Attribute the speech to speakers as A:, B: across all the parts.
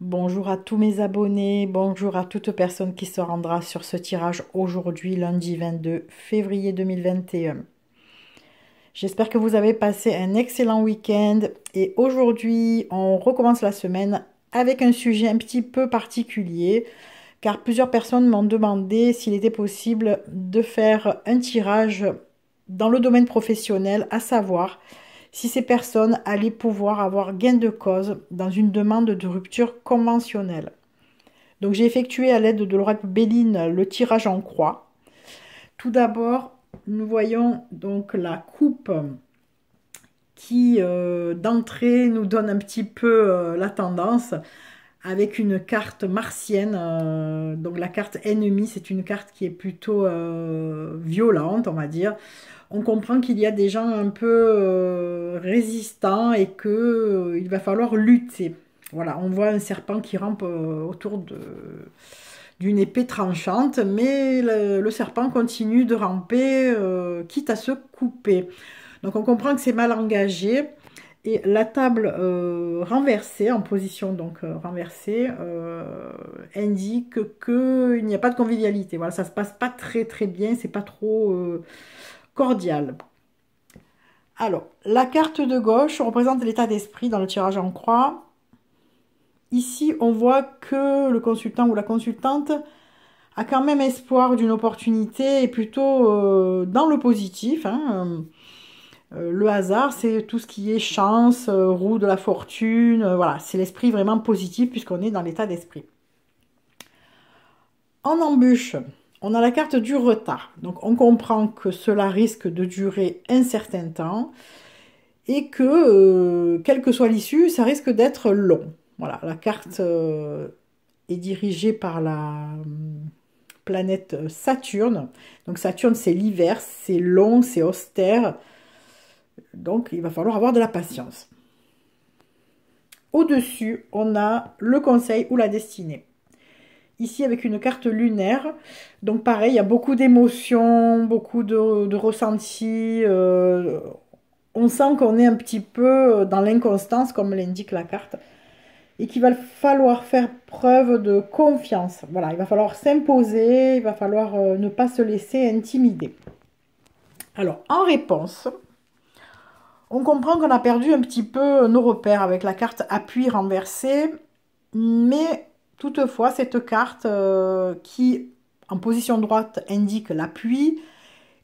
A: Bonjour à tous mes abonnés, bonjour à toute personne qui se rendra sur ce tirage aujourd'hui, lundi 22 février 2021. J'espère que vous avez passé un excellent week-end et aujourd'hui, on recommence la semaine avec un sujet un petit peu particulier car plusieurs personnes m'ont demandé s'il était possible de faire un tirage dans le domaine professionnel, à savoir si ces personnes allaient pouvoir avoir gain de cause dans une demande de rupture conventionnelle. Donc j'ai effectué à l'aide de l'oracle Béline le tirage en croix. Tout d'abord, nous voyons donc la coupe qui d'entrée nous donne un petit peu la tendance avec une carte martienne. Donc la carte ennemie, c'est une carte qui est plutôt violente, on va dire. On comprend qu'il y a des gens un peu résistants et que il va falloir lutter. Voilà, on voit un serpent qui rampe autour d'une épée tranchante, mais le serpent continue de ramper, quitte à se couper. Donc on comprend que c'est mal engagé. Et la table renversée, en position donc renversée, indique qu'il n'y a pas de convivialité. Voilà, ça se passe pas très bien, c'est pas trop cordial. Alors, la carte de gauche représente l'état d'esprit dans le tirage en croix. Ici, on voit que le consultant ou la consultante a quand même espoir d'une opportunité et plutôt dans le positif, hein. Le hasard, c'est tout ce qui est chance, roue de la fortune, voilà, c'est l'esprit vraiment positif puisqu'on est dans l'état d'esprit. En embûche, on a la carte du retard. Donc on comprend que cela risque de durer un certain temps et que, quelle que soit l'issue, ça risque d'être long. Voilà, la carte est dirigée par la planète Saturne. Donc Saturne, c'est l'hiver, c'est long, c'est austère. Donc, il va falloir avoir de la patience. Au-dessus, on a le conseil ou la destinée. Ici, avec une carte lunaire. Donc, pareil, il y a beaucoup d'émotions, beaucoup de ressentis. On sent qu'on est un petit peu dans l'inconstance, comme l'indique la carte. Et qu'il va falloir faire preuve de confiance. Voilà, il va falloir s'imposer, il va falloir ne pas se laisser intimider. Alors, en réponse, on comprend qu'on a perdu un petit peu nos repères avec la carte appui renversée, mais toutefois, cette carte qui, en position droite, indique l'appui,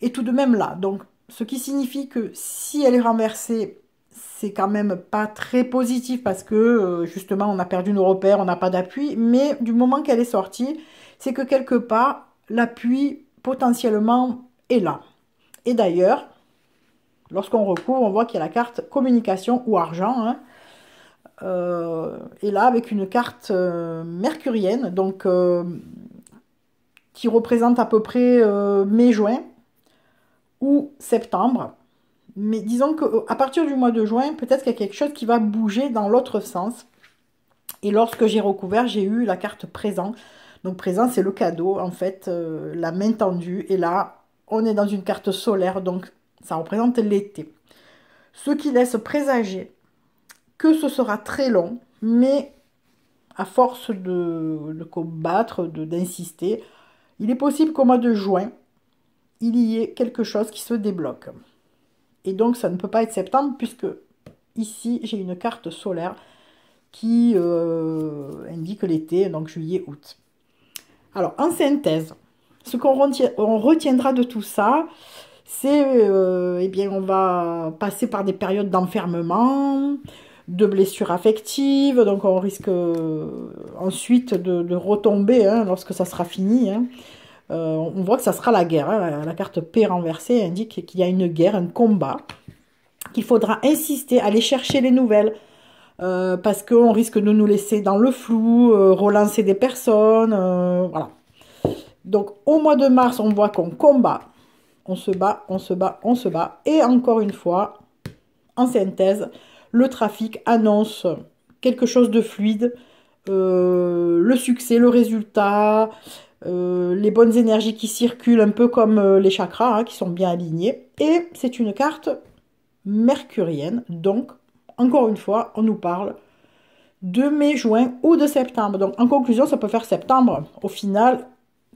A: est tout de même là. Donc, ce qui signifie que si elle est renversée, c'est quand même pas très positif parce que, justement, on a perdu nos repères, on n'a pas d'appui, mais du moment qu'elle est sortie, c'est que quelque part, l'appui, potentiellement, est là. Et d'ailleurs, lorsqu'on recouvre, on voit qu'il y a la carte communication ou argent, hein. Et là, avec une carte mercurienne, donc qui représente à peu près mai-juin ou septembre. Mais disons qu'à partir du mois de juin, peut-être qu'il y a quelque chose qui va bouger dans l'autre sens. Et lorsque j'ai recouvert, j'ai eu la carte présent. Donc présent, c'est le cadeau, en fait, la main tendue. Et là, on est dans une carte solaire, donc ça représente l'été. Ce qui laisse présager que ce sera très long, mais à force de combattre, d'insister, il est possible qu'au mois de juin, il y ait quelque chose qui se débloque. Et donc, ça ne peut pas être septembre, puisque ici, j'ai une carte solaire qui indique l'été, donc juillet, août. Alors, en synthèse, ce qu'on retiendra de tout ça, c'est, eh bien, on va passer par des périodes d'enfermement, de blessures affectives, donc on risque ensuite de retomber, hein, lorsque ça sera fini, hein. On voit que ça sera la guerre, hein. La carte P renversée indique qu'il y a une guerre, un combat, qu'il faudra insister, aller chercher les nouvelles, parce qu'on risque de nous laisser dans le flou, relancer des personnes, voilà. Donc au mois de mars, on voit qu'on combat, on se bat, on se bat, on se bat, et encore une fois, en synthèse, le trafic annonce quelque chose de fluide, le succès, le résultat, les bonnes énergies qui circulent, un peu comme les chakras, hein, qui sont bien alignés. Et c'est une carte mercurienne, donc, encore une fois, on nous parle de mai, juin ou de septembre. Donc en conclusion, ça peut faire septembre au final,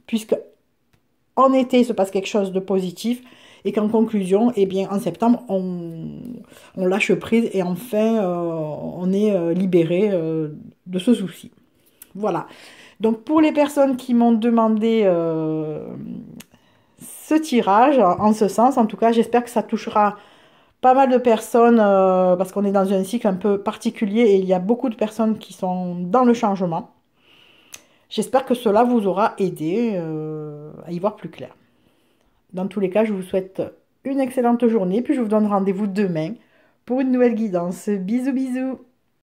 A: puisque en été, il se passe quelque chose de positif et qu'en conclusion, eh bien, en septembre, on lâche prise et enfin, on est libéré de ce souci. Voilà. Donc, pour les personnes qui m'ont demandé ce tirage, en ce sens, en tout cas, j'espère que ça touchera pas mal de personnes parce qu'on est dans un cycle un peu particulier et il y a beaucoup de personnes qui sont dans le changement. J'espère que cela vous aura aidé à y voir plus clair. Dans tous les cas, je vous souhaite une excellente journée, puis je vous donne rendez-vous demain pour une nouvelle guidance. Bisous, bisous!